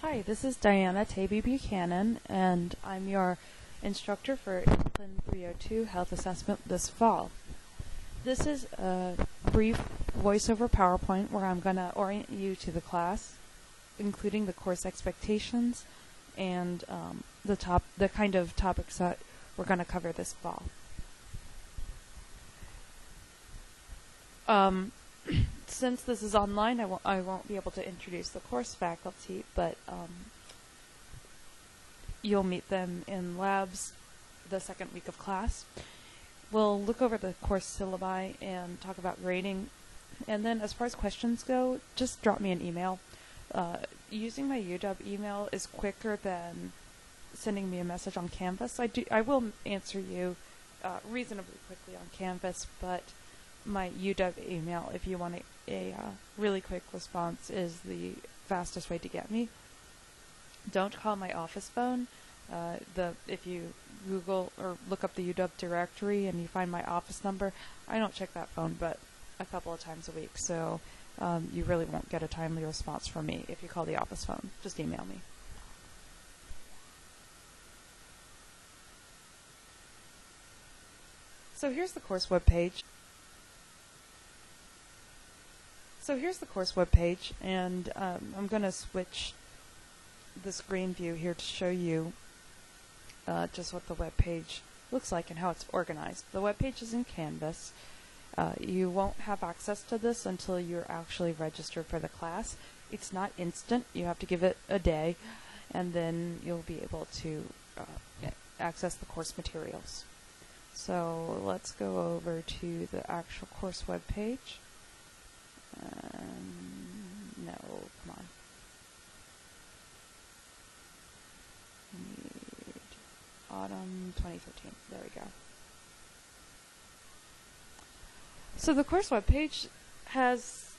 Hi, this is Diana Taby Buchanan, and I'm your instructor for Inclin 302 Health Assessment this fall. This is a brief voiceover PowerPoint where I'm going to orient you to the class, including the course expectations and the kind of topics that we're going to cover this fall. Since this is online, I won't be able to introduce the course faculty, but you'll meet them in labs the second week of class. We'll look over the course syllabi and talk about grading. And then as far as questions go, just drop me an email. Using my UW email is quicker than sending me a message on Canvas. I will answer you reasonably quickly on Canvas, but my UW email, if you want a really quick response, is the fastest way to get me. Don't call my office phone. If you Google or look up the UW directory and you find my office number, I don't check that phone but a couple of times a week, so you really won't get a timely response from me if you call the office phone. Just email me. So here's the course webpage. And I'm going to switch the screen view here to show you just what the web page looks like and how it's organized. The web page is in Canvas. You won't have access to this until you're actually registered for the class. It's not instant. You have to give it a day, and then you'll be able to access the course materials. So let's go over to the actual course web page. No, come on. Need autumn 2013. There we go. So the course webpage has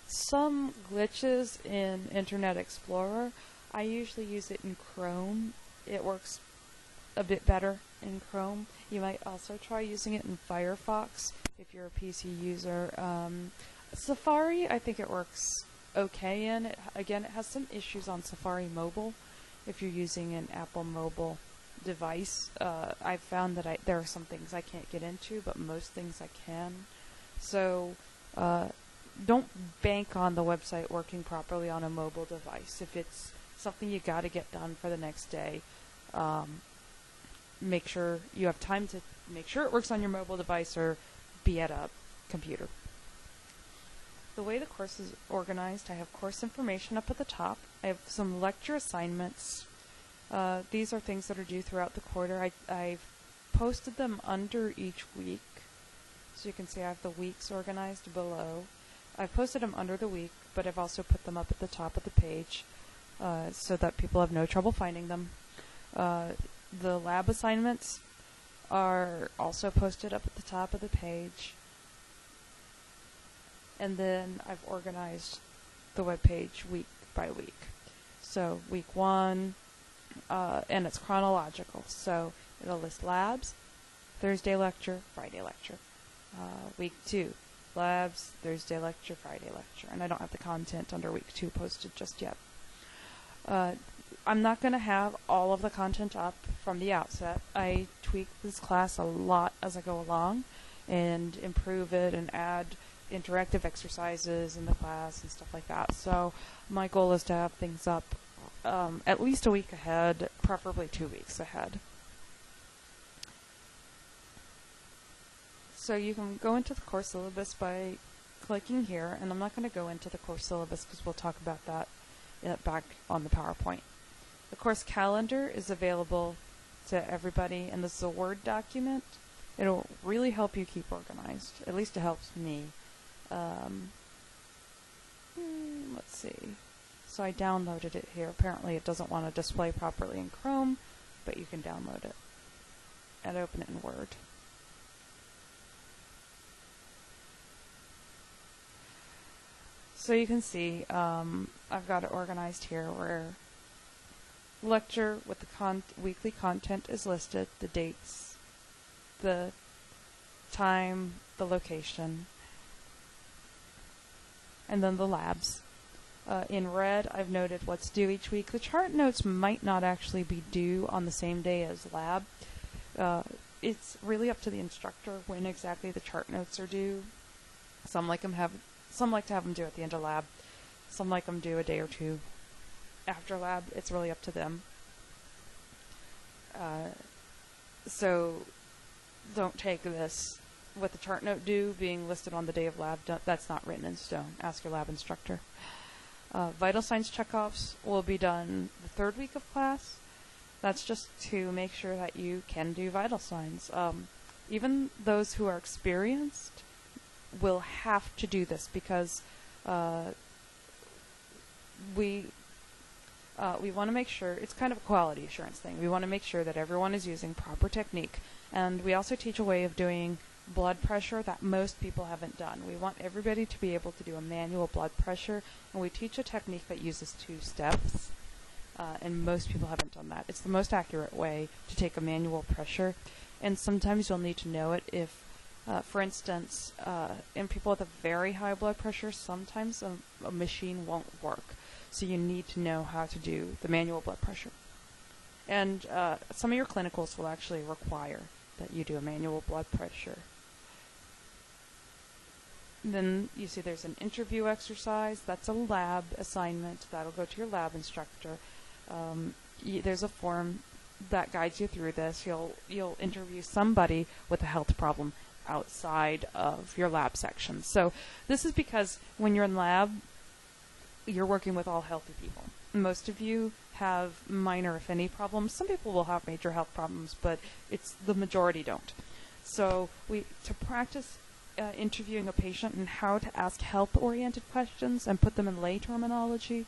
some glitches in Internet Explorer. I usually use it in Chrome. It works a bit better in Chrome. You might also try using it in Firefox if you're a PC user. Safari, I think it works okay in. Again, it has some issues on Safari Mobile if you're using an Apple mobile device. I've found that there are some things I can't get into, but most things I can. So don't bank on the website working properly on a mobile device. If it's something you got to get done for the next day, make sure you have time to make sure it works on your mobile device or be at a computer. The way the course is organized, I have course information up at the top. I have some lecture assignments. These are things that are due throughout the quarter. I've posted them under each week. So you can see I have the weeks organized below. I've posted them under the week, but I've also put them up at the top of the page so that people have no trouble finding them. The lab assignments are also posted up at the top of the page. And then I've organized the web page week by week. So week 1, and it's chronological. So it'll list labs, Thursday lecture, Friday lecture. Week 2, labs, Thursday lecture, Friday lecture. And I don't have the content under week 2 posted just yet. I'm not going to have all of the content up from the outset. I tweak this class a lot as I go along and improve it and add interactive exercises in the class and stuff like that. So my goal is to have things up at least a week ahead, preferably 2 weeks ahead. So you can go into the course syllabus by clicking here, and I'm not going to go into the course syllabus because we'll talk about that back on the PowerPoint. The course calendar is available to everybody, and this is a Word document. It'll really help you keep organized. At least it helps me. Let's see. So I downloaded it here. Apparently it doesn't want to display properly in Chrome, but you can download it and open it in Word. So you can see I've got it organized here where lecture with the weekly content is listed, the dates, the time, the location, and then the labs. In red, I've noted what's due each week. The chart notes might not actually be due on the same day as lab. It's really up to the instructor when exactly the chart notes are due. Some like to have them due at the end of lab. Some like them due a day or two after lab. It's really up to them. So don't take this with the chart note due being listed on the day of lab. That's not written in stone. Ask your lab instructor. Vital signs checkoffs will be done the third week of class. That's just to make sure that you can do vital signs. Even those who are experienced will have to do this because we want to make sure, it's kind of a quality assurance thing. We want to make sure that everyone is using proper technique. And we also teach a way of doing blood pressure that most people haven't done. We want everybody to be able to do a manual blood pressure, and we teach a technique that uses 2 steps. And most people haven't done that. It's the most accurate way to take a manual pressure, and sometimes you'll need to know it if, for instance, in people with a very high blood pressure, sometimes a machine won't work. So you need to know how to do the manual blood pressure. And some of your clinicals will actually require that you do a manual blood pressure. Then you see there's an interview exercise. That's a lab assignment. That'll go to your lab instructor. There's a form that guides you through this. You'll interview somebody with a health problem outside of your lab section. So this is because when you're in lab, you're working with all healthy people. Most of you have minor, if any, problems. Some people will have major health problems, but the majority don't. So to practice interviewing a patient and how to ask health-oriented questions and put them in lay terminology,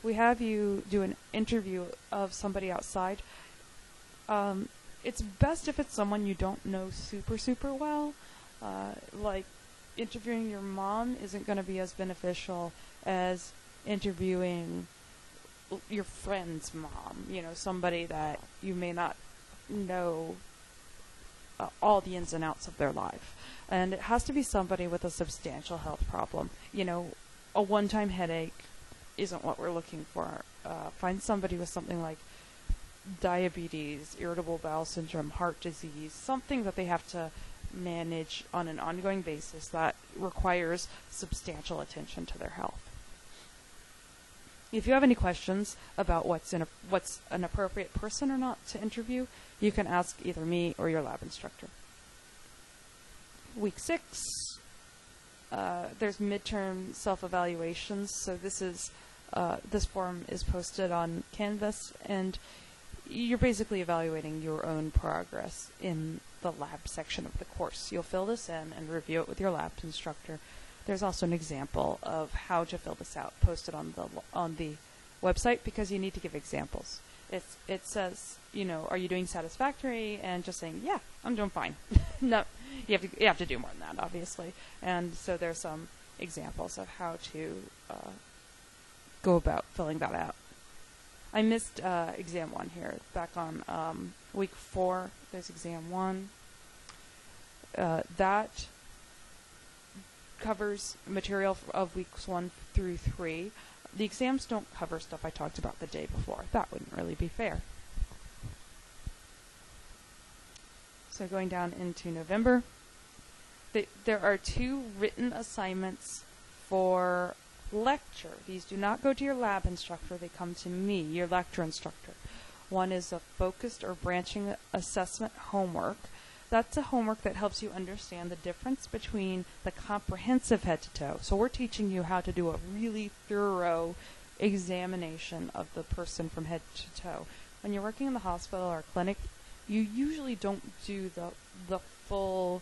we have you do an interview of somebody outside. It's best if it's someone you don't know super, super well. Like interviewing your mom isn't going to be as beneficial as interviewing your friend's mom, somebody that you may not know all the ins and outs of their life. And it has to be somebody with a substantial health problem. A one-time headache isn't what we're looking for. Find somebody with something like diabetes, irritable bowel syndrome, heart disease, something that they have to manage on an ongoing basis that requires substantial attention to their health. If you have any questions about what's an appropriate person or not to interview, you can ask either me or your lab instructor. Week 6, there's midterm self-evaluations. So this form is posted on Canvas, and you're basically evaluating your own progress in the lab section of the course. You'll fill this in and review it with your lab instructor. There's also an example of how to fill this out posted on the website, because you need to give examples. It says, are you doing satisfactory? And just saying, yeah, I'm doing fine. No, you have to do more than that, obviously. And so there's some examples of how to go about filling that out. I missed exam 1 here. Back on week 4, there's exam 1. That covers material of weeks 1 through 3. The exams don't cover stuff I talked about the day before. That wouldn't really be fair. So going down into November, there are 2 written assignments for lecture. These do not go to your lab instructor. They come to me, your lecture instructor. One is a focused or branching assessment homework. That's a homework that helps you understand the difference between the comprehensive head to toe. So we're teaching you how to do a really thorough examination of the person from head to toe. When you're working in the hospital or clinic, you usually don't do the full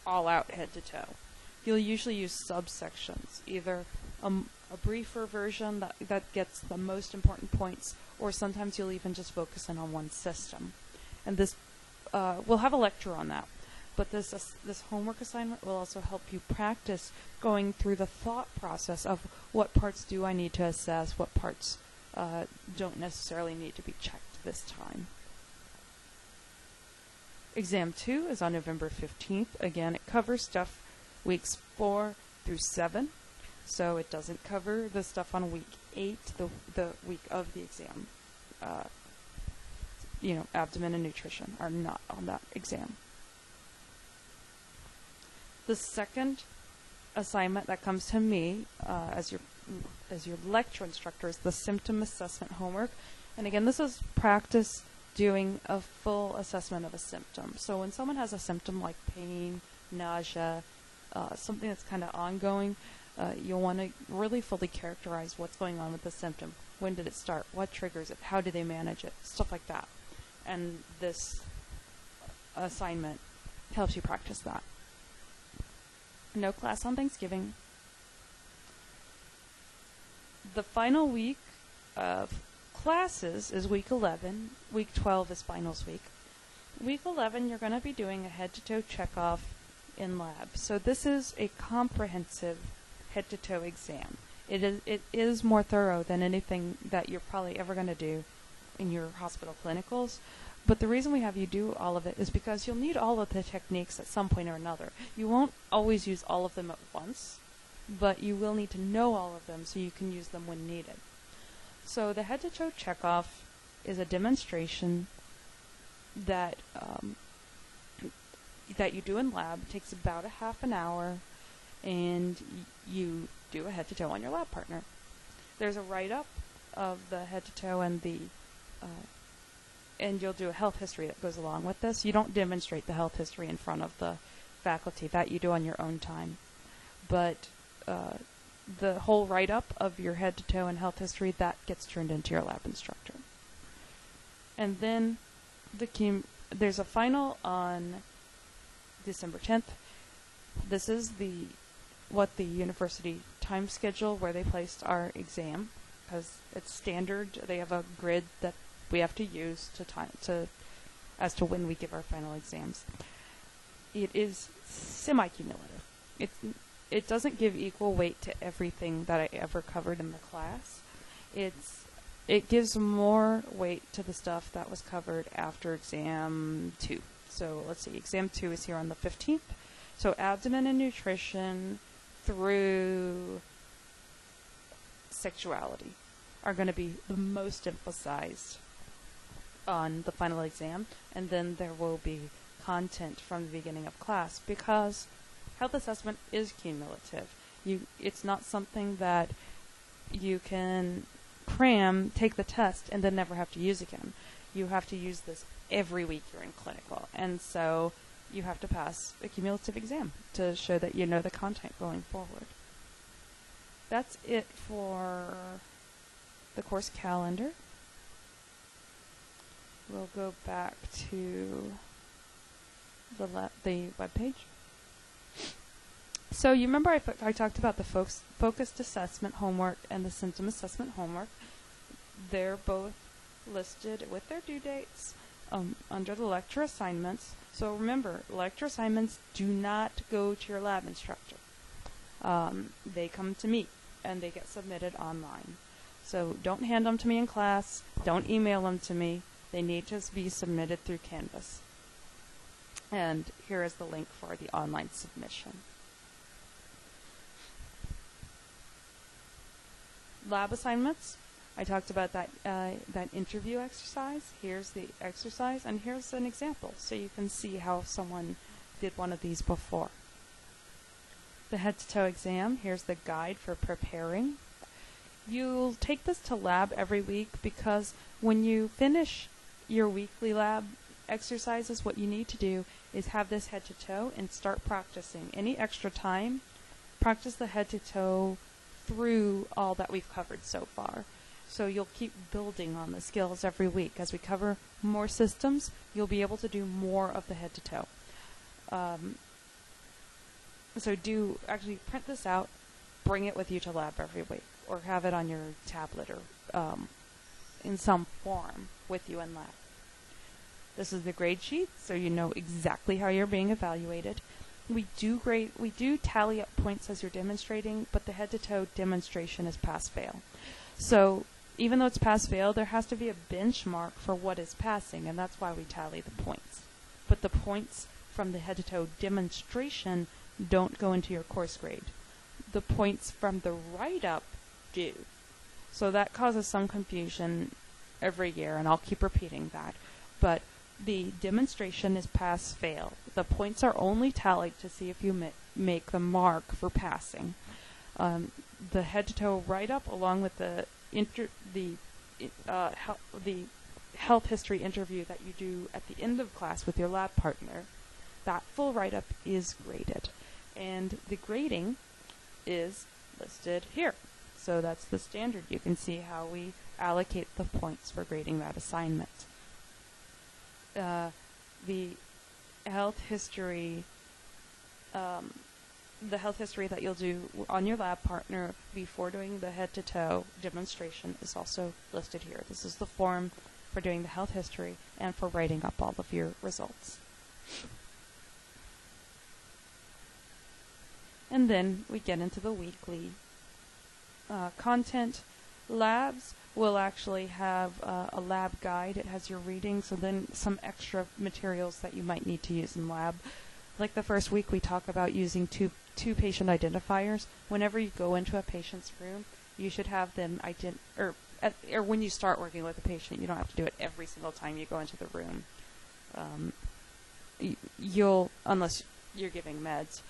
all-out head to toe. You'll usually use subsections, either a briefer version that gets the most important points, or sometimes you'll even just focus in on one system. And this we'll have a lecture on that, but this homework assignment will also help you practice going through the thought process of what parts do I need to assess, what parts don't necessarily need to be checked this time. Exam 2 is on November 15th. Again, it covers stuff weeks 4 through 7. So it doesn't cover the stuff on week 8, the week of the exam. Abdomen and nutrition are not on that exam. The second assignment that comes to me as your lecture instructor is the symptom assessment homework. And again, this is practice doing a full assessment of a symptom. So when someone has a symptom like pain, nausea, something that's kind of ongoing, you'll want to really fully characterize what's going on with the symptom. When did it start? What triggers it? How do they manage it? Stuff like that. And this assignment helps you practice that. No class on Thanksgiving. The final week of classes is week 11. Week 12 is finals week. Week 11, you're going to be doing a head-to-toe checkoff in lab. So this is a comprehensive head-to-toe exam. It is more thorough than anything that you're probably ever going to do in your hospital clinicals. But the reason we have you do all of it is because you'll need all of the techniques at some point or another. You won't always use all of them at once, but you will need to know all of them so you can use them when needed. So the head-to-toe checkoff is a demonstration that that you do in lab. It takes about a half an hour, and you do a head-to-toe on your lab partner. There's a write-up of the head-to-toe and you'll do a health history that goes along with this. You don't demonstrate the health history in front of the faculty. That you do on your own time. But the whole write-up of your head-to-toe and health history, that gets turned into your lab instructor. And then there's a final on December 10th. This is what the university time schedule where they placed our exam, because it's standard. They have a grid that we have to use as to when we give our final exams. It is semi-cumulative. It doesn't give equal weight to everything that I ever covered in the class. It gives more weight to the stuff that was covered after exam 2. So let's see, exam 2 is here on the 15th. So abdomen and nutrition through sexuality are going to be the most emphasized on the final exam, and then there will be content from the beginning of class, because health assessment is cumulative. It's not something that you can cram, take the test, and then never have to use again. You have to use this every week you're in clinical, and so you have to pass a cumulative exam to show that you know the content going forward. That's it for the course calendar. We'll go back to the webpage. So you remember I talked about the focused assessment homework and the symptom assessment homework. They're both listed with their due dates under the lecture assignments. So remember, lecture assignments do not go to your lab instructor. They come to me, and they get submitted online. So don't hand them to me in class. Don't email them to me. They need to be submitted through Canvas. And here is the link for the online submission. Lab assignments. I talked about that interview exercise. Here's the exercise, and here's an example, so you can see how someone did one of these before. The head-to-toe exam. Here's the guide for preparing. You'll take this to lab every week, because when you finish your weekly lab exercises, what you need to do is have this head-to-toe and start practicing. Any extra time, practice the head-to-toe through all that we've covered so far. So you'll keep building on the skills every week. As we cover more systems, you'll be able to do more of the head-to-toe. So do actually print this out, bring it with you to lab every week, or have it on your tablet or in some form with you in lab. This is the grade sheet, so you know exactly how you're being evaluated. We do tally up points as you're demonstrating, but the head-to-toe demonstration is pass-fail. So even though it's pass-fail, there has to be a benchmark for what is passing, and that's why we tally the points. But the points from the head-to-toe demonstration don't go into your course grade. the points from the write-up do. So that causes some confusion every year, and I'll keep repeating that. But the demonstration is pass-fail. The points are only tallied to see if you make the mark for passing. The head-to-toe write-up, along with the health history interview that you do at the end of class with your lab partner, that full write-up is graded. And the grading is listed here. So that's the standard. You can see how we allocate the points for grading that assignment. The health history that you'll do on your lab partner before doing the head-to-toe demonstration is also listed here. This is the form for doing the health history and for writing up all of your results. And then we get into the weekly content. Labs will actually have a lab guide. It has your readings and then some extra materials that you might need to use in lab. Like the first week, we talk about using two patient identifiers. Whenever you go into a patient's room, you should have them or when you start working with a patient, you don't have to do it every single time you go into the room. Unless you're giving meds,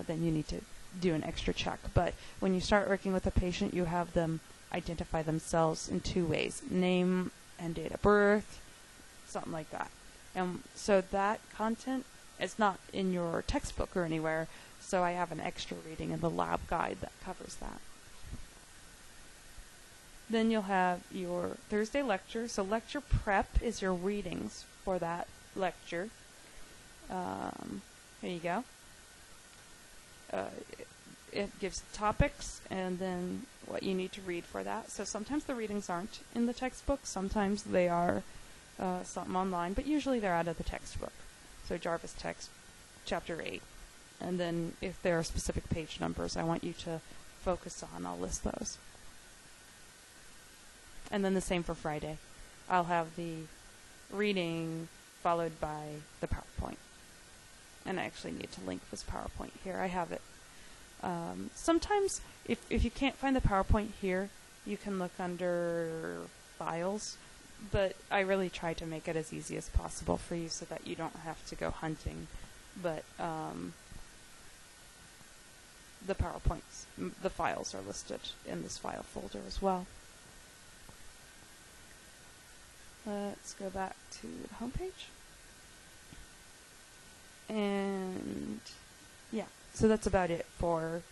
then you need to do an extra check. But when you start working with a patient, you have them identify themselves in two ways: name and date of birth, something like that. And so that content is not in your textbook or anywhere, so I have an extra reading in the lab guide that covers that. Then you'll have your Thursday lecture. So lecture prep is your readings for that lecture. Here you go. It gives topics and then what you need to read for that. So sometimes the readings aren't in the textbook. Sometimes they are something online, but usually they're out of the textbook. So Jarvis Text, Chapter 8. And then if there are specific page numbers I want you to focus on, I'll list those. And then the same for Friday. I'll have the reading followed by the PowerPoint. And I actually need to link this PowerPoint here. I have it. Sometimes, if you can't find the PowerPoint here, you can look under Files. But I really try to make it as easy as possible for you so that you don't have to go hunting. But the PowerPoints, the files are listed in this file folder as well. Let's go back to the homepage. And yeah, so that's about it for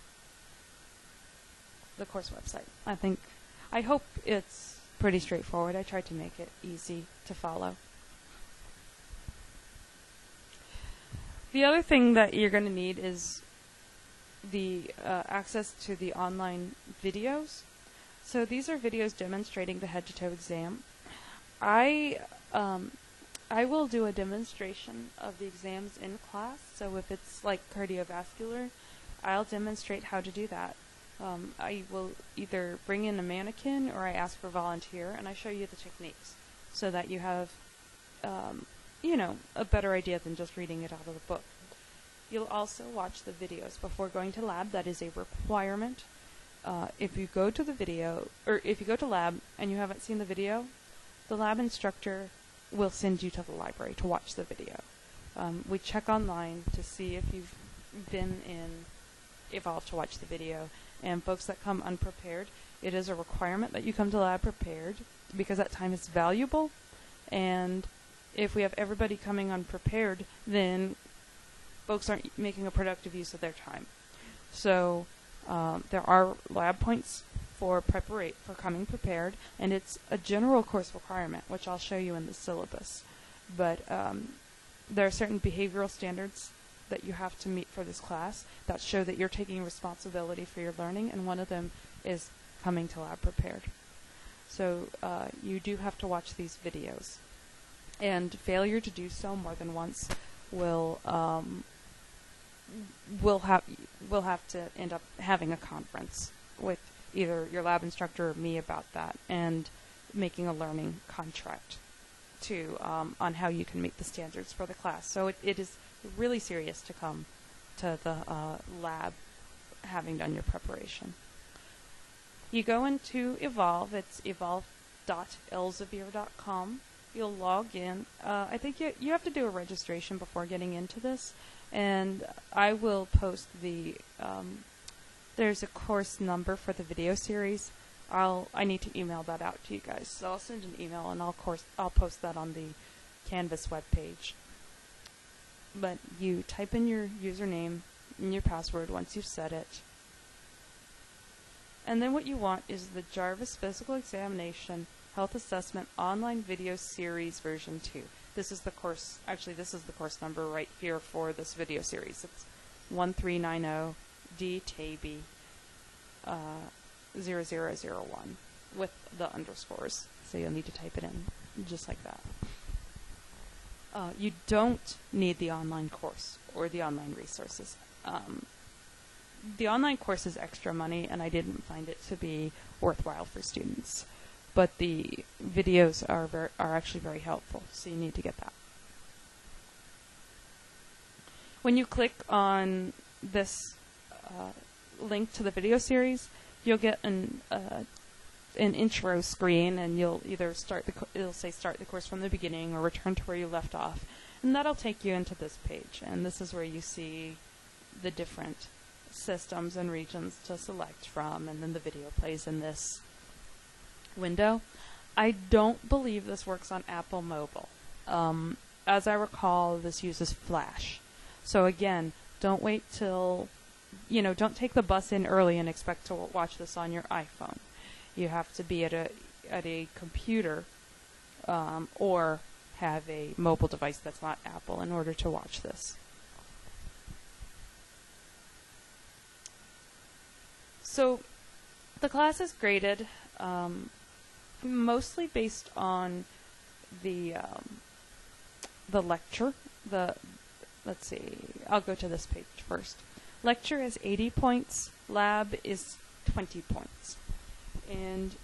the course website. I hope it's pretty straightforward. I tried to make it easy to follow. The other thing that you're going to need is the access to the online videos. So these are videos demonstrating the head-to-toe exam. I will do a demonstration of the exams in class. So if it's like cardiovascular, I'll demonstrate how to do that. I will either bring in a mannequin or I ask for a volunteer, and I show you the techniques so that you have, a better idea than just reading it out of the book. You'll also watch the videos before going to lab. That is a requirement. If you go to the video, or if you go to lab and you haven't seen the video, the lab instructor will send you to the library to watch the video. We check online to see if you've been in Evolve to watch the video. And folks that come unprepared, it is a requirement that you come to lab prepared because that time is valuable. And if we have everybody coming unprepared, then folks aren't making a productive use of their time. So there are lab points for coming prepared, and it's a general course requirement, which I'll show you in the syllabus. But there are certain behavioral standards that you have to meet for this class that show that you're taking responsibility for your learning, and one of them is coming to lab prepared. So you do have to watch these videos, and failure to do so more than once will have to end up having a conference with either your lab instructor or me about that, and making a learning contract to on how you can meet the standards for the class. So it is really serious to come to the lab having done your preparation. You go into Evolve. It's evolve.elsevier.com. You'll log in. I think you have to do a registration before getting into this, and I will post the there's a course number for the video series. I need to email that out to you guys, so I'll send an email and I'll post that on the Canvas webpage. But you type in your username and your password once you've set it. And then what you want is the Jarvis Physical Examination Health Assessment Online Video Series version 2. This is the course, actually this is the course number right here for this video series. It's 1390D TABY 0001 with the underscores. So you'll need to type it in just like that. You don't need the online course or the online resources. The online course is extra money, and I didn't find it to be worthwhile for students. But the videos are actually very helpful, so you need to get that. When you click on this link to the video series, you'll get an intro screen, and you'll either it'll say start the course from the beginning or return to where you left off, and that'll take you into this page. And this is where you see the different systems and regions to select from, and then the video plays in this window. I don't believe this works on Apple Mobile. As I recall, this uses Flash. So again, don't wait till, don't take the bus in early and expect to watch this on your iPhone. You have to be at a computer or have a mobile device that's not Apple in order to watch this. So the class is graded mostly based on the lecture. Let's see, I'll go to this page first. Lecture is 80 points, lab is 20 points. And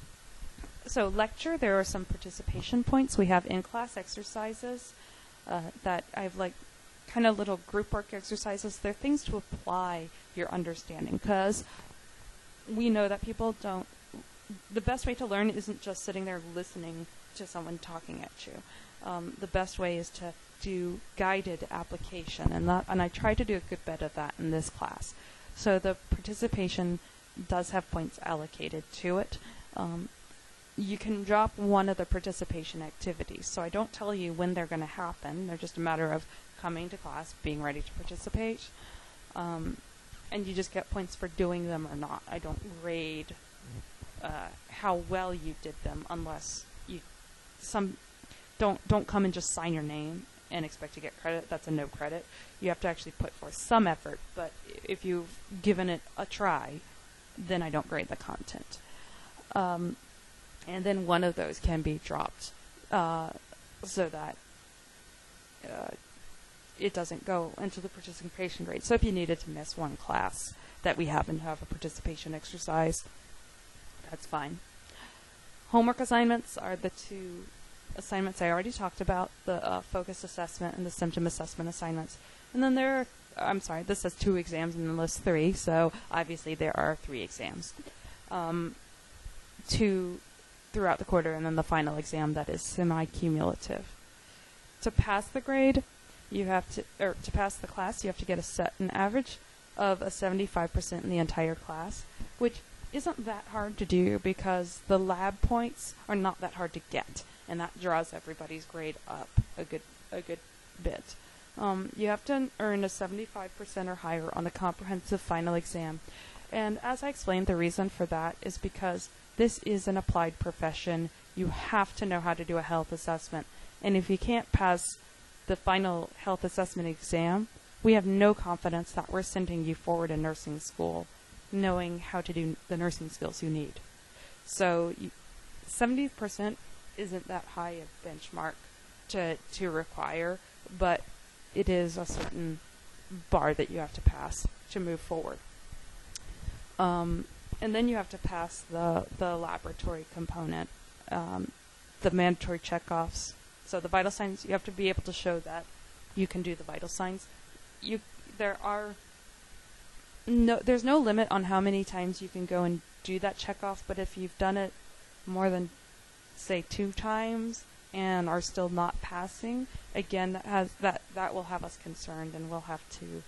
so lecture, there are some participation points. We have in-class exercises that I've kind of little group work exercises. They're things to apply your understanding, because we know that people don't. The best way to learn isn't just sitting there listening to someone talking at you. The best way is to do guided application, and I try to do a good bit of that in this class. So the participation does have points allocated to it. You can drop one of the participation activities, so I don't tell you when they're going to happen. They're just a matter of coming to class, being ready to participate, and you just get points for doing them or not. I don't grade how well you did them, unless don't come and just sign your name and expect to get credit. That's a no credit. You have to actually put forth some effort, but if you've given it a try, then I don't grade the content. And then one of those can be dropped so that it doesn't go into the participation grade. So if you needed to miss one class that we happen to have a participation exercise, that's fine. Homework assignments are the two assignments I already talked about, the focus assessment and the symptom assessment assignments. And then this says 2 exams and then lists 3, so obviously there are 3 exams. 2 throughout the quarter, and then the final exam that is semi-cumulative. To pass the grade, to pass the class, you have to get an average of a 75% in the entire class, which isn't that hard to do because the lab points are not that hard to get, and that draws everybody's grade up a good bit. You have to earn a 75% or higher on the comprehensive final exam. And as I explained, the reason for that is because this is an applied profession. You have to know how to do a health assessment. And if you can't pass the final health assessment exam, we have no confidence that we're sending you forward in nursing school knowing how to do the nursing skills you need. So 70% isn't that high a benchmark to require, but it is a certain bar that you have to pass to move forward. And then you have to pass the laboratory component, the mandatory checkoffs. So the vital signs, you have to be able to show that you can do the vital signs. There are no, there's no limit on how many times you can go and do that checkoff, but if you've done it more than, say, 2 times and are still not passing, again, that will have us concerned, and we'll have to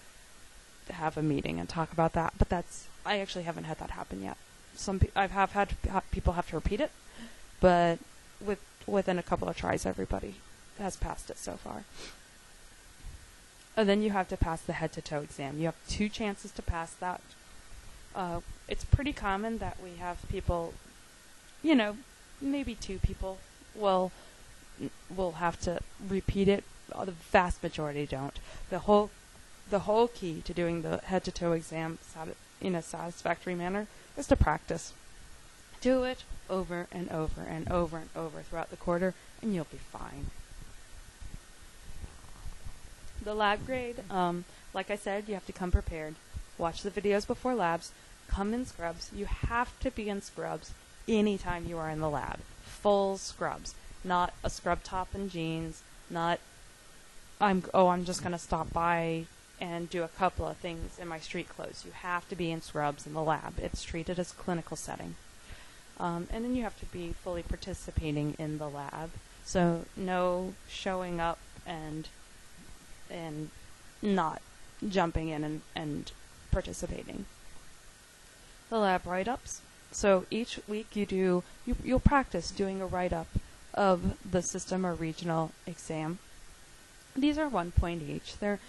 have a meeting and talk about that. But I actually haven't had that happen yet. I have had people have to repeat it, but within a couple of tries, everybody has passed it so far. And then you have to pass the head-to-toe exam. You have 2 chances to pass that. It's pretty common that we have people, maybe 2 people will have to repeat it. The vast majority don't. The whole key to doing the head-to-toe exam in a satisfactory manner is to practice. Do it over and over and over and over throughout the quarter, and you'll be fine. The lab grade, like I said, you have to come prepared. Watch the videos before labs. Come in scrubs. You have to be in scrubs anytime you are in the lab. Full scrubs. Not a scrub top and jeans. Not, I'm just going to stop by and do a couple of things in my street clothes. You have to be in scrubs in the lab. It's treated as a clinical setting. And then you have to be fully participating in the lab. So no showing up and not jumping in and participating. The lab write-ups. So each week you'll practice doing a write-up of the system or regional exam. These are 1 point each. They're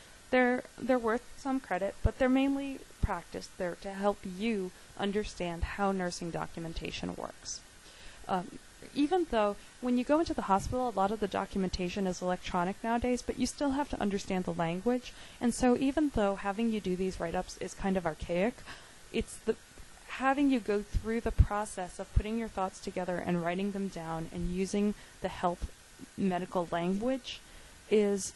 worth some credit, but they're mainly practice. They're to help you understand how nursing documentation works. Even though when you go into the hospital, a lot of the documentation is electronic nowadays, but you still have to understand the language. And so even though having you do these write-ups is kind of archaic, it's having you go through the process of putting your thoughts together and writing them down and using the health medical language it's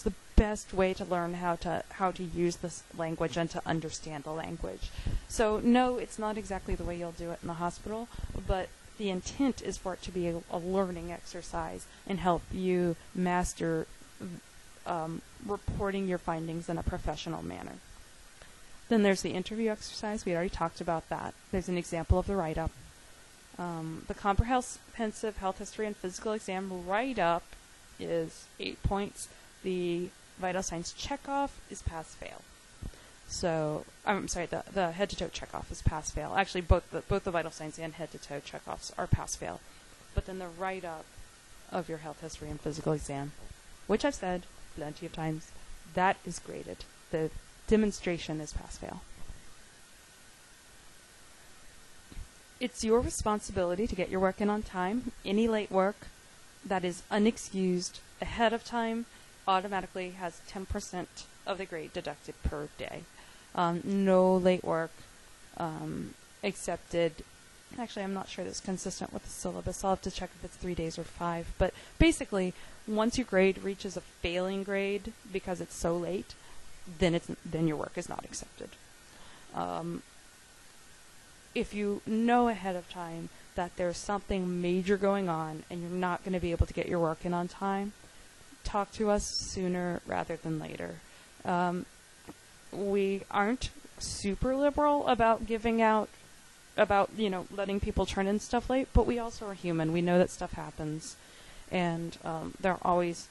the best way to learn how to use this language and to understand the language. So no, it's not exactly the way you'll do it in the hospital, but the intent is for it to be a learning exercise and help you master reporting your findings in a professional manner. Then there's the interview exercise. We already talked about that. There's an example of the write-up. The comprehensive health history and physical exam write-up is 8 points. The vital signs checkoff is pass-fail. So, I'm sorry, the head-to-toe checkoff is pass-fail. Actually, both the vital signs and head-to-toe checkoffs are pass-fail. But then the write-up of your health history and physical exam, which I've said plenty of times, that is graded. The demonstration is pass-fail. It's your responsibility to get your work in on time. Any late work that is unexcused ahead of time automatically has 10% of the grade deducted per day. No late work accepted. Actually, I'm not sure that's consistent with the syllabus. I'll have to check if it's 3 days or 5. But basically, once your grade reaches a failing grade because it's so late, then your work is not accepted. If you know ahead of time that there's something major going on and you're not going to be able to get your work in on time, talk to us sooner rather than later. We aren't super liberal about letting people turn in stuff late, but we also are human. We know that stuff happens, and there are always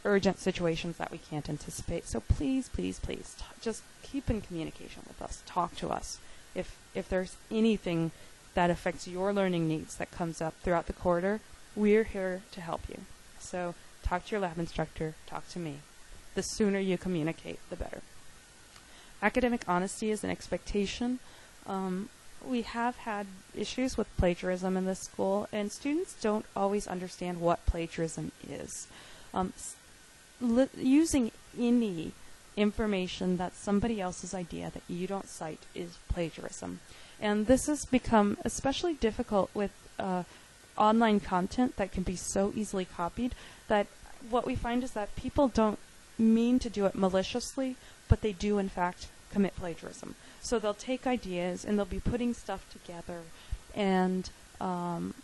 urgent situations that we can't anticipate. So please, please, please, just keep in communication with us. Talk to us. If there's anything that affects your learning needs that comes up throughout the quarter, we're here to help you. So talk to your lab instructor, talk to me. The sooner you communicate, the better. Academic honesty is an expectation. We have had issues with plagiarism in this school, and students don't always understand what plagiarism is. Using any information that's somebody else's idea that you don't cite is plagiarism. And this has become especially difficult with online content that can be so easily copied, that what we find is that people don't mean to do it maliciously, but they do in fact commit plagiarism. So they'll take ideas and they'll be putting stuff together, and then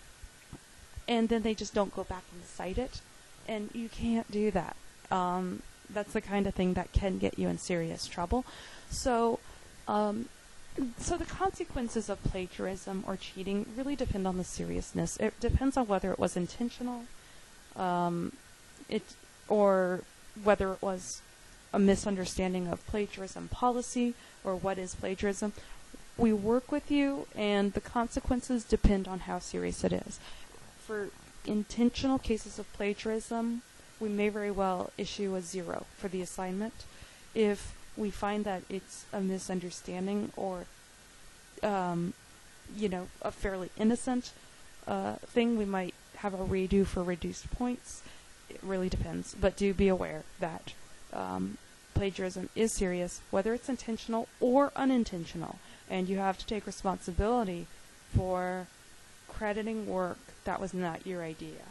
they just don't go back and cite it, and you can't do that. that's the kind of thing that can get you in serious trouble. So, so the consequences of plagiarism or cheating really depend on the seriousness. It depends on whether it was intentional, or whether it was a misunderstanding of plagiarism policy or what is plagiarism. We work with you, and the consequences depend on how serious it is. For intentional cases of plagiarism, we may very well issue a 0 for the assignment. If we find that it's a misunderstanding or, a fairly innocent thing, we might have a redo for reduced points. It really depends, but do be aware that plagiarism is serious, whether it's intentional or unintentional, and you have to take responsibility for crediting work that was not your idea.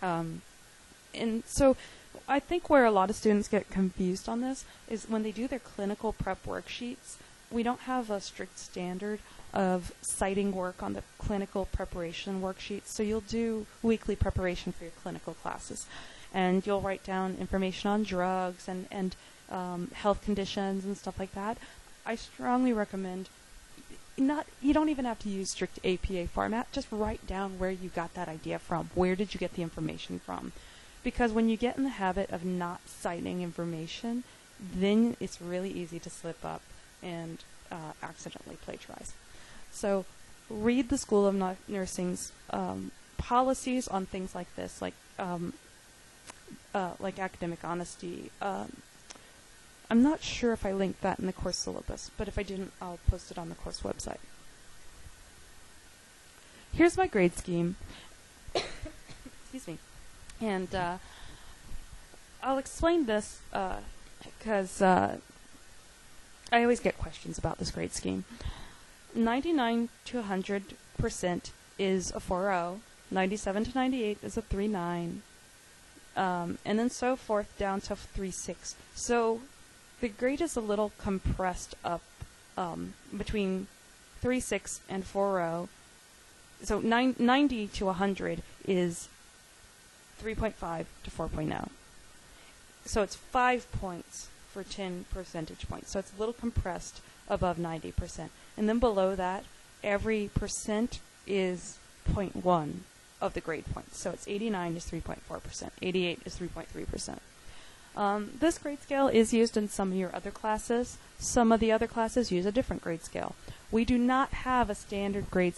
And so I think where a lot of students get confused on this is when they do their clinical prep worksheets, we don't have a strict standard of citing work on the clinical preparation worksheets. So you'll do weekly preparation for your clinical classes, and you'll write down information on drugs and health conditions and stuff like that. I strongly recommend you don't even have to use strict APA format. Just write down where you got that idea from. Where did you get the information from? Because when you get in the habit of not citing information, then it's really easy to slip up and accidentally plagiarize. So read the School of Nursing's policies on things like this, like academic honesty. I'm not sure if I linked that in the course syllabus, but if I didn't, I'll post it on the course website. Here's my grade scheme. Excuse me. And I'll explain this because I always get questions about this grade scheme. 99 to 100% is a 4.0. 97 to 98 is a 3.9. And then so forth down to 3.6. So the grade is a little compressed up between 3.6 and 4.0. So 90 to 100 is 3.5 to 4.0. So it's 5 points for 10 percentage points. So it's a little compressed above 90%. And then below that, every percent is 0.1 of the grade points. So it's 89 is 3.4%, 88 is 3.3%. This grade scale is used in some of your other classes. Some of the other classes use a different grade scale. We do not have a standard grade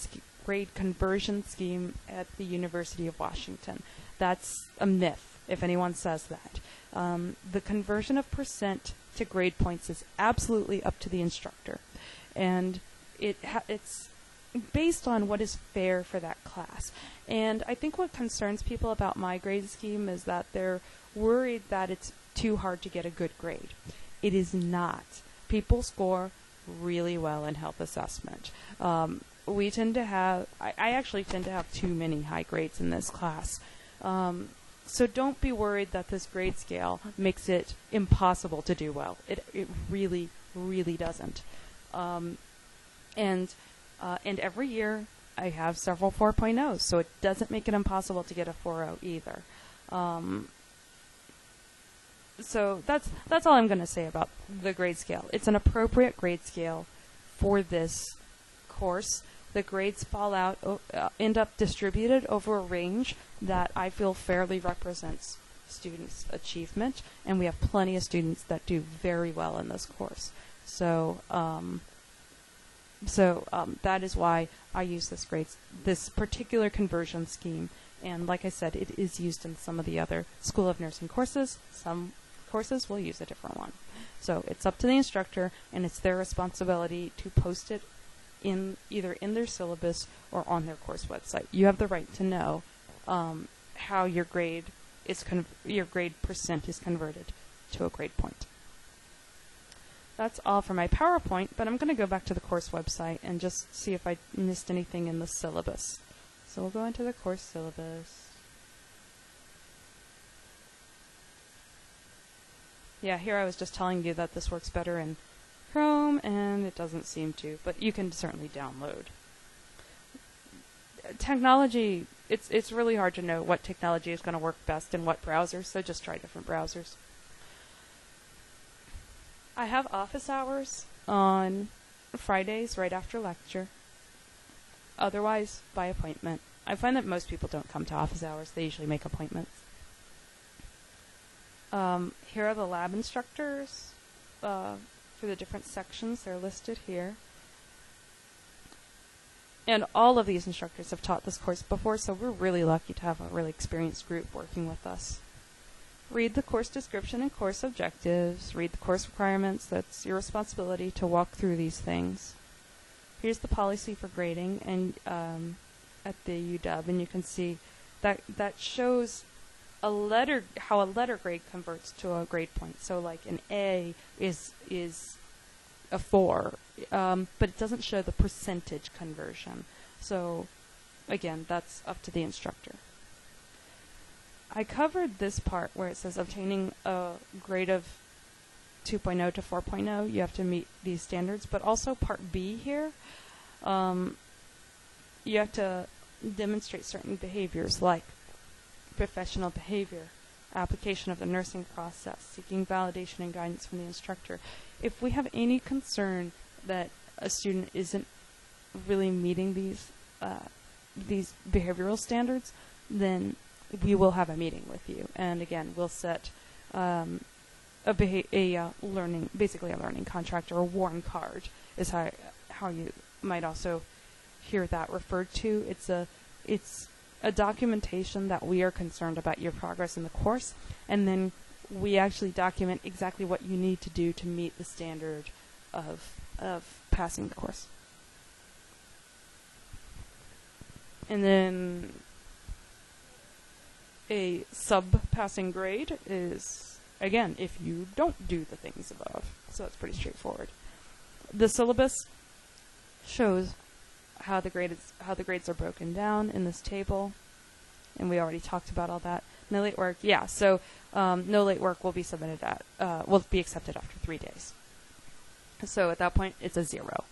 conversion scheme at the University of Washington. That's a myth, if anyone says that. The conversion of percent to grade points is absolutely up to the instructor. And it's based on what is fair for that class. And I think what concerns people about my grade scheme is that they're worried that it's too hard to get a good grade. It is not. People score really well in health assessment. We tend to have, I actually tend to have too many high grades in this class. So don't be worried that this grade scale makes it impossible to do well. It really, really doesn't. And every year I have several 4.0s, so it doesn't make it impossible to get a 4.0 either. So that's all I'm going to say about the grade scale. It's an appropriate grade scale for this course. The grades end up distributed over a range that I feel fairly represents students' achievement, and we have plenty of students that do very well in this course. So that is why I use this particular conversion scheme. And like I said, it is used in some of the other School of Nursing courses. Some courses will use a different one. So it's up to the instructor, and it's their responsibility to post it either in their syllabus or on their course website. You have the right to know how your grade percent is converted to a grade point. That's all for my PowerPoint, but I'm going to go back to the course website and just see if I missed anything in the syllabus. So we'll go into the course syllabus. Yeah, here I was just telling you that this works better in Chrome, and it doesn't seem to, but you can certainly download. Technology, it's really hard to know what technology is going to work best in what browser, so just try different browsers. I have office hours on Fridays right after lecture. Otherwise, by appointment. I find that most people don't come to office hours. They usually make appointments. Here are the lab instructors for the different sections. They're listed here. And all of these instructors have taught this course before, so we're really lucky to have a really experienced group working with us. Read the course description and course objectives. Read the course requirements. That's your responsibility to walk through these things. Here's the policy for grading and at the UW, and you can see that shows how a letter grade converts to a grade point. So like an A is a 4, but it doesn't show the percentage conversion. So again, that's up to the instructor. I covered this part where it says obtaining a grade of 2.0 to 4.0, you have to meet these standards, but also part B here, you have to demonstrate certain behaviors like professional behavior, application of the nursing process, seeking validation and guidance from the instructor. If we have any concern that a student isn't really meeting these behavioral standards, then we will have a meeting with you. And again, we'll set basically a learning contract, or a warn card is how you might also hear that referred to. It's a documentation that we are concerned about your progress in the course, and then we actually document exactly what you need to do to meet the standard of passing the course. And then a sub-passing grade is, again, if you don't do the things above. So it's pretty straightforward. The syllabus shows how the grades are broken down in this table, and we already talked about all that. No late work, yeah. So no late work will be submitted will be accepted after 3 days. So at that point, it's a 0.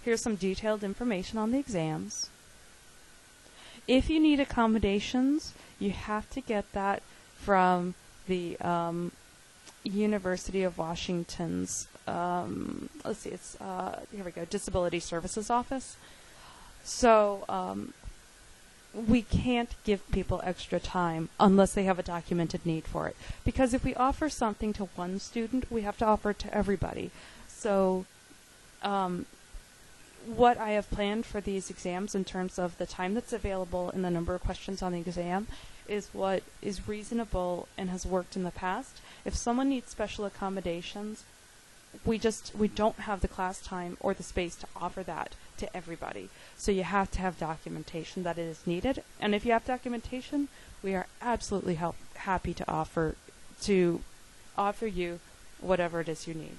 Here's some detailed information on the exams. If you need accommodations, you have to get that from the University of Washington's, let's see, it's, here we go, Disability Services Office. So we can't give people extra time unless they have a documented need for it. Because if we offer something to one student, we have to offer it to everybody. So what I have planned for these exams in terms of the time that's available and the number of questions on the exam is what is reasonable and has worked in the past. If someone needs special accommodations, we don't have the class time or the space to offer that to everybody. So you have to have documentation that it is needed. And if you have documentation, we are absolutely happy to offer you whatever it is you need.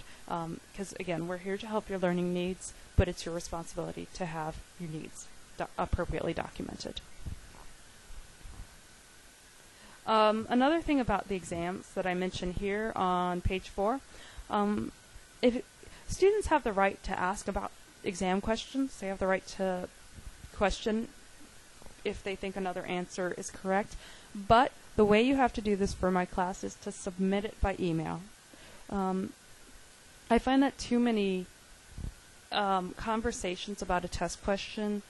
Because again, we're here to help your learning needs, but it's your responsibility to have your needs appropriately documented. Another thing about the exams that I mentioned here on page 4, if students have the right to ask about exam questions, they have the right to question if they think another answer is correct, but the way you have to do this for my class is to submit it by email. I find that too many conversations about a test question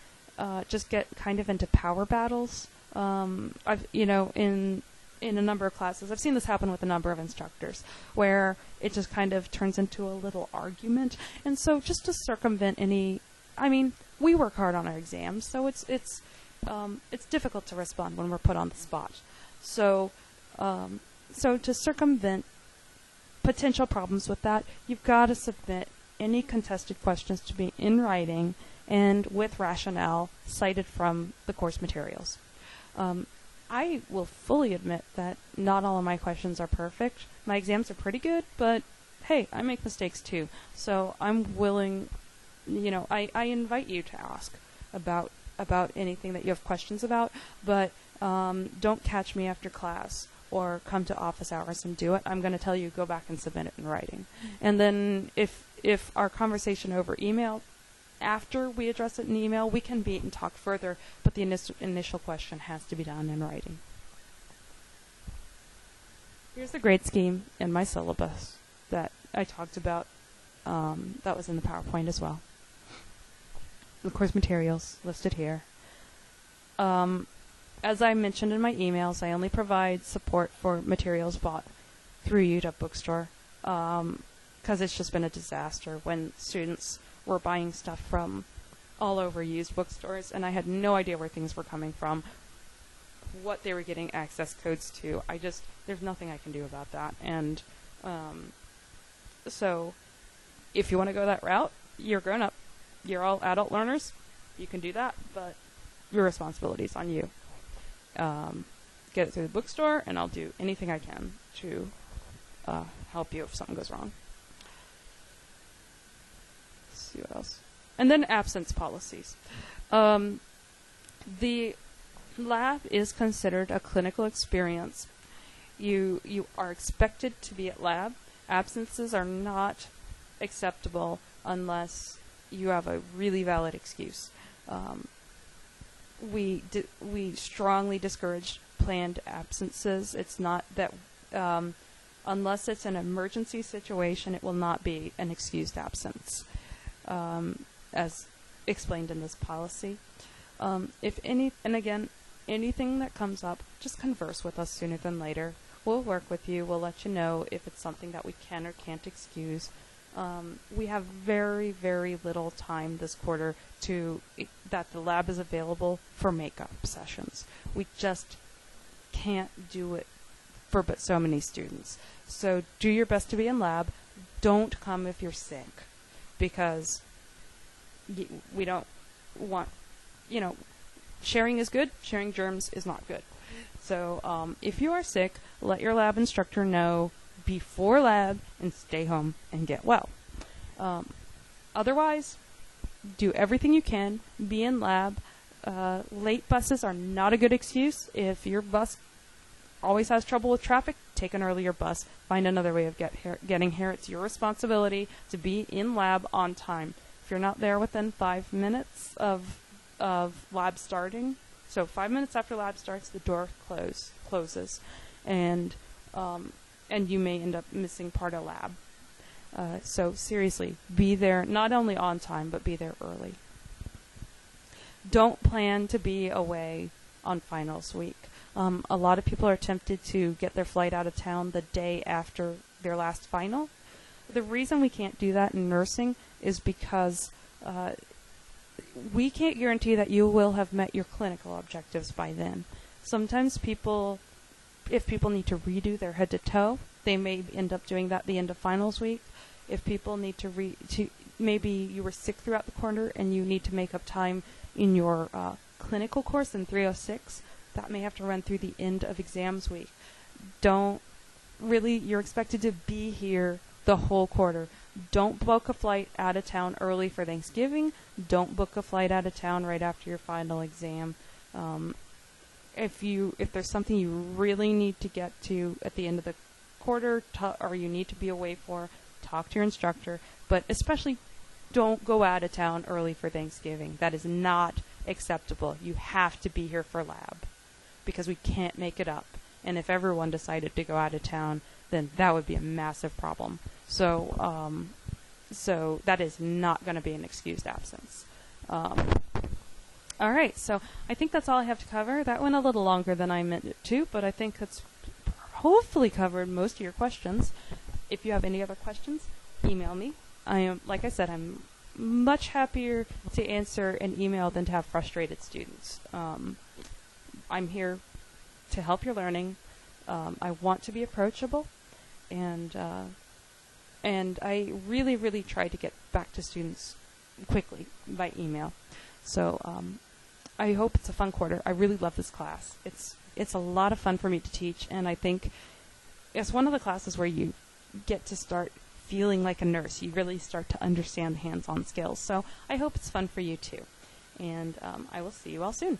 just get kind of into power battles. In a number of classes, I've seen this happen with a number of instructors, where it just kind of turns into a little argument. And so, just to circumvent we work hard on our exams, so it's difficult to respond when we're put on the spot. So to circumvent potential problems with that, you've got to submit any contested questions to be in writing and with rationale cited from the course materials. I will fully admit that not all of my questions are perfect. My exams are pretty good, but hey, I make mistakes too. So I'm willing, I invite you to ask about anything that you have questions about, but don't catch me after class or come to office hours and do it. I'm going to tell you, go back and submit it in writing. And then if our conversation over email, after we address it in email, we can meet and talk further, but the initial question has to be done in writing. Here's the grade scheme in my syllabus. that I talked about. That was in the PowerPoint as well. The course materials listed here. As I mentioned in my emails, I only provide support for materials bought through UW Bookstore, because it's just been a disaster when students were buying stuff from all over used bookstores, and I had no idea where things were coming from, what they were getting access codes to. There's nothing I can do about that. And so if you want to go that route, you're grown up. You're all adult learners. You can do that, but your responsibility is on you. Get it through the bookstore, and I'll do anything I can to help you if something goes wrong. Let's see what else. And then absence policies. The lab is considered a clinical experience. You are expected to be at lab. Absences are not acceptable unless you have a really valid excuse. We strongly discourage planned absences. It's not that unless it's an emergency situation, it will not be an excused absence, as explained in this policy. Anything that comes up, just converse with us sooner than later. We'll work with you. We'll let you know if it's something that we can or can't excuse. We have very, very little time this quarter that the lab is available for makeup sessions. We just can't do it for but so many students. So do your best to be in lab. Don't come if you're sick, because we don't want, sharing is good, sharing germs is not good. So if you are sick, let your lab instructor know before lab and stay home and get well. Otherwise, do everything you can, be in lab. Late buses are not a good excuse. If your bus always has trouble with traffic, take an earlier bus. Find another way of getting here. It's your responsibility to be in lab on time. If you're not there within 5 minutes of lab starting, so 5 minutes after lab starts, the door closes, and you may end up missing part of lab. So seriously, be there not only on time, but be there early. Don't plan to be away on finals week. A lot of people are tempted to get their flight out of town the day after their last final. The reason we can't do that in nursing is because we can't guarantee that you will have met your clinical objectives by then. Sometimes if people need to redo their head to toe, they may end up doing that at the end of finals week. If people need to maybe you were sick throughout the quarter and you need to make up time in your clinical course in 306, that may have to run through the end of exams week. You're expected to be here the whole quarter. Don't book a flight out of town early for Thanksgiving. Don't book a flight out of town right after your final exam. If there's something you really need to get to at the end of the quarter, or you need to be away for, talk to your instructor. But especially, don't go out of town early for Thanksgiving. That is not acceptable. You have to be here for lab, because we can't make it up. And if everyone decided to go out of town, then that would be a massive problem. So that is not going to be an excused absence. All right, so I think that's all I have to cover. That went a little longer than I meant it to, but I think that's hopefully covered most of your questions. If you have any other questions, email me. Like I said, I'm much happier to answer an email than to have frustrated students. I'm here to help your learning. I want to be approachable, and I really, really try to get back to students quickly by email. So I hope it's a fun quarter. I really love this class. It's a lot of fun for me to teach, and I think it's one of the classes where you get to start feeling like a nurse. You really start to understand hands-on skills. So I hope it's fun for you too. And I will see you all soon.